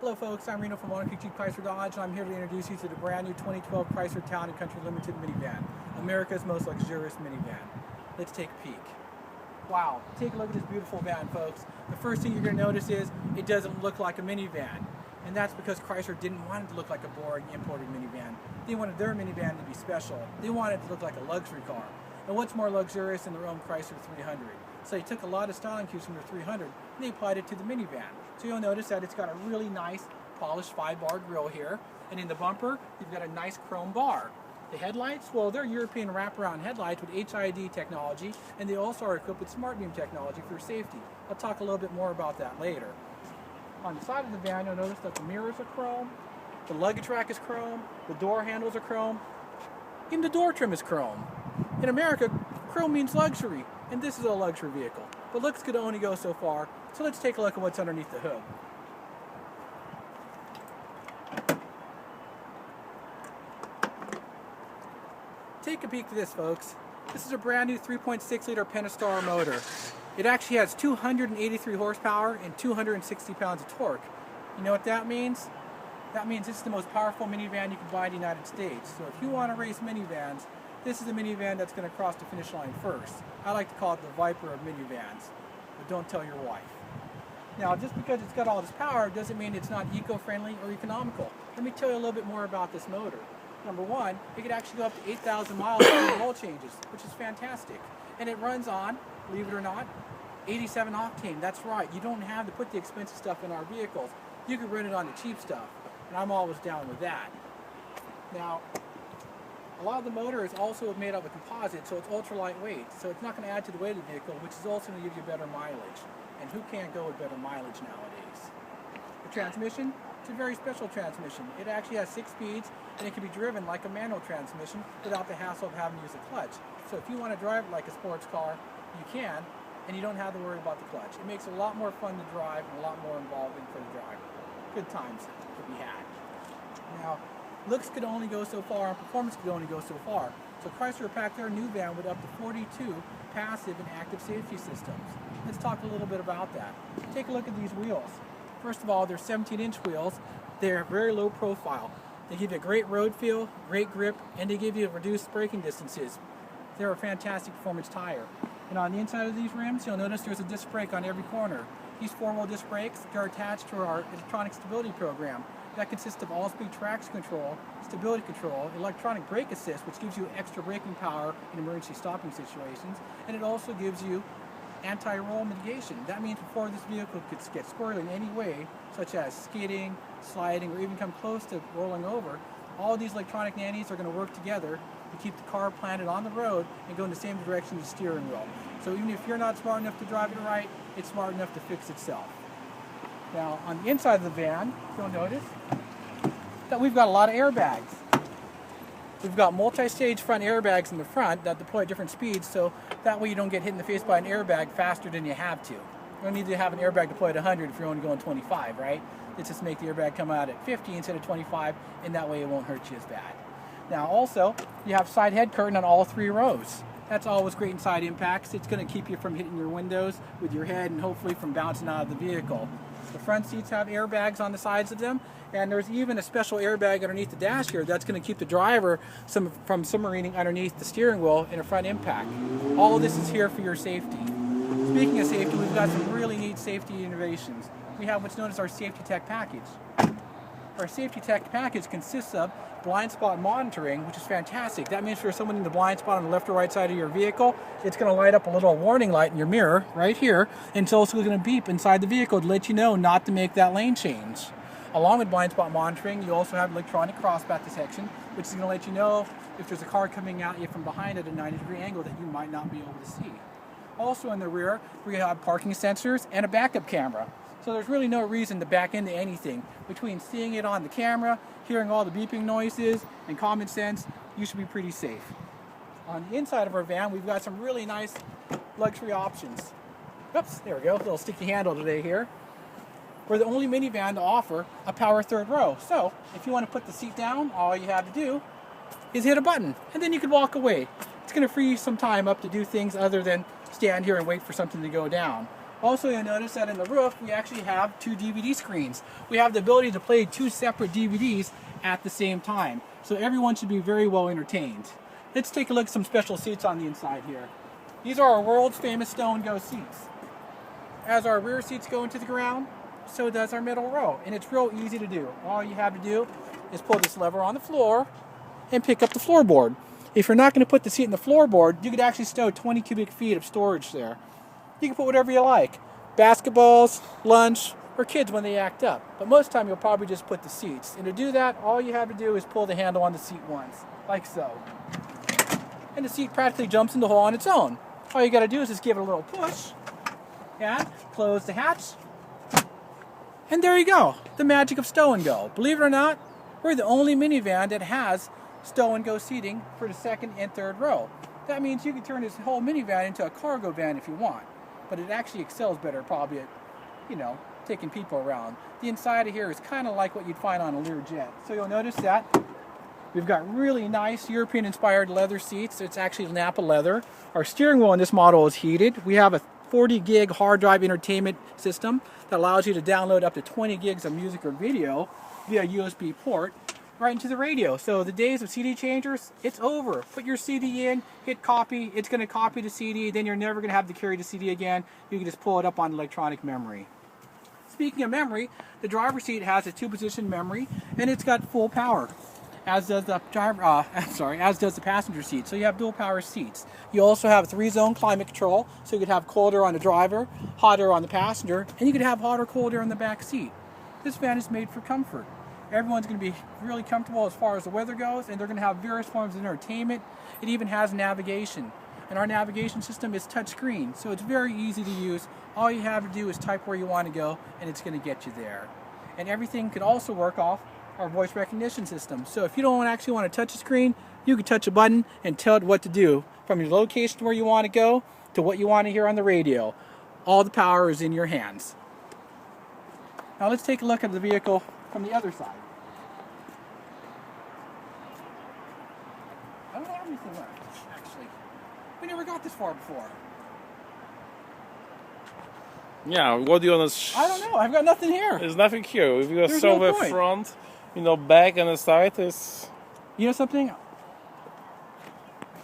Hello folks, I'm Reno from Chrysler Dodge, and I'm here to introduce you to the brand new 2012 Chrysler Town and Country Limited minivan, America's most luxurious minivan. Let's take a peek. Wow, take a look at this beautiful van, folks. The first thing you're going to notice is it doesn't look like a minivan. And that's because Chrysler didn't want it to look like a boring imported minivan. They wanted their minivan to be special. They wanted it to look like a luxury car. And what's more luxurious than their own Chrysler 300? So they took a lot of styling cues from their 300 and they applied it to the minivan. So you'll notice that it's got a really nice polished 5-bar grille here. And in the bumper, you've got a nice chrome bar. The headlights, well, they're European wraparound headlights with HID technology, and they also are equipped with smart beam technology for safety. I'll talk a little bit more about that later. On the side of the van, you'll notice that the mirrors are chrome, the luggage rack is chrome, the door handles are chrome, even the door trim is chrome. In America, chrome means luxury, and this is a luxury vehicle. But looks could only go so far, so let's take a look at what's underneath the hood. Take a peek at this, folks. This is a brand new 3.6-liter Pentastar motor. It actually has 283 horsepower and 260 pounds of torque. You know what that means? That means this is the most powerful minivan you can buy in the United States. So if you want to race minivans, this is the minivan that's going to cross the finish line first. I like to call it the Viper of minivans, but don't tell your wife. Now, just because it's got all this power doesn't mean it's not eco-friendly or economical. Let me tell you a little bit more about this motor. Number one, it could actually go up to 8,000 miles without oil changes, which is fantastic. And it runs on, believe it or not, 87 octane. That's right, you don't have to put the expensive stuff in our vehicles. You can run it on the cheap stuff, and I'm always down with that. Now, a lot of the motor is also made out of composite, so it's ultra lightweight, so it's not going to add to the weight of the vehicle, which is also going to give you better mileage. And who can't go with better mileage nowadays? The transmission, it's a very special transmission. It actually has 6 speeds, and it can be driven like a manual transmission without the hassle of having to use a clutch. So if you want to drive it like a sports car, you can, and you don't have to worry about the clutch. It makes it a lot more fun to drive and a lot more involving for the driver. Good times to be had. Now, looks could only go so far, and performance could only go so far. So Chrysler packed their new van with up to 42 passive and active safety systems. Let's talk a little bit about that. Take a look at these wheels. First of all, they're 17-inch wheels. They're very low profile. They give you a great road feel, great grip, and they give you reduced braking distances. They're a fantastic performance tire. And on the inside of these rims, you'll notice there's a disc brake on every corner. These 4-wheel disc brakes are attached to our electronic stability program. That consists of all-speed traction control, stability control, electronic brake assist, which gives you extra braking power in emergency stopping situations, and it also gives you anti-roll mitigation. That means before this vehicle could get squirrely in any way, such as skidding, sliding, or even come close to rolling over, all these electronic nannies are going to work together to keep the car planted on the road and go in the same direction as the steering wheel. So even if you're not smart enough to drive it right, it's smart enough to fix itself. Now, on the inside of the van, you'll notice that we've got a lot of airbags. We've got multi-stage front airbags in the front that deploy at different speeds, so that way you don't get hit in the face by an airbag faster than you have to. You don't need to have an airbag deployed at 100 if you're only going 25, right? Let's just make the airbag come out at 50 instead of 25, and that way it won't hurt you as bad. Now also, you have side head curtain on all 3 rows. That's always great in side impacts. It's going to keep you from hitting your windows with your head and hopefully from bouncing out of the vehicle. The front seats have airbags on the sides of them, and there's even a special airbag underneath the dash here that's going to keep the driver from submarining underneath the steering wheel in a front impact. All of this is here for your safety. Speaking of safety, we've got some really neat safety innovations. We have what's known as our Safety Tech package. Our Safety Tech package consists of blind spot monitoring, which is fantastic. That means for someone in the blind spot on the left or right side of your vehicle, it's going to light up a little warning light in your mirror right here, and it's also going to beep inside the vehicle to let you know not to make that lane change. Along with blind spot monitoring, you also have electronic crosspath detection, which is going to let you know if there's a car coming at you from behind at a 90-degree angle that you might not be able to see. Also in the rear, we have parking sensors and a backup camera. So there's really no reason to back into anything. Between seeing it on the camera, hearing all the beeping noises, and common sense, you should be pretty safe. On the inside of our van, we've got some really nice luxury options. Oops, there we go, a little sticky handle today here. We're the only minivan to offer a power third row. So if you want to put the seat down, all you have to do is hit a button, and then you can walk away. It's going to free you some time up to do things other than stand here and wait for something to go down. Also, you'll notice that in the roof, we actually have 2 DVD screens. We have the ability to play 2 separate DVDs at the same time. So everyone should be very well entertained. Let's take a look at some special seats on the inside here. These are our world's famous Stow and Go seats. As our rear seats go into the ground, so does our middle row. And it's real easy to do. All you have to do is pull this lever on the floor and pick up the floorboard. If you're not going to put the seat in the floorboard, you could actually stow 20 cubic feet of storage there. You can put whatever you like. Basketballs, lunch, or kids when they act up. But most of the time you'll probably just put the seats. And to do that, all you have to do is pull the handle on the seat once, like so. And the seat practically jumps in the hole on its own. All you got to do is just give it a little push and close the hatch. And there you go, the magic of Stow and Go. Believe it or not, we're the only minivan that has Stow and Go seating for the second and third row. That means you can turn this whole minivan into a cargo van if you want. But it actually excels better probably at, taking people around. The inside of here is kind of like what you'd find on a Learjet. So you'll notice that we've got really nice European-inspired leather seats. It's actually Napa leather. Our steering wheel in this model is heated. We have a 40 gig hard drive entertainment system that allows you to download up to 20 gigs of music or video via USB port right into the radio. So the days of CD changers, it's over. Put your CD in, hit copy, it's going to copy the CD, then you're never going to have to carry the CD again. You can just pull it up on electronic memory. Speaking of memory, the driver's seat has a 2-position memory and it's got full power. As does the as does the passenger seat. So you have dual power seats. You also have 3-zone climate control, so you could have colder on the driver, hotter on the passenger, and you could have hot or colder in the back seat. This van is made for comfort. Everyone's going to be really comfortable as far as the weather goes, and they're going to have various forms of entertainment. It even has navigation. And our navigation system is touchscreen, so it's very easy to use. All you have to do is type where you want to go, and it's going to get you there. And everything can also work off our voice recognition system. So if you don't actually want to touch a screen, you can touch a button and tell it what to do, from your location where you want to go to what you want to hear on the radio. All the power is in your hands. Now let's take a look at the vehicle from the other side. I don't have anything left, actually. We never got this far before. Yeah, what do you want to... I don't know, I've got nothing here. There's nothing here. If you go There's somewhere no point. front, back and the side is... You know something?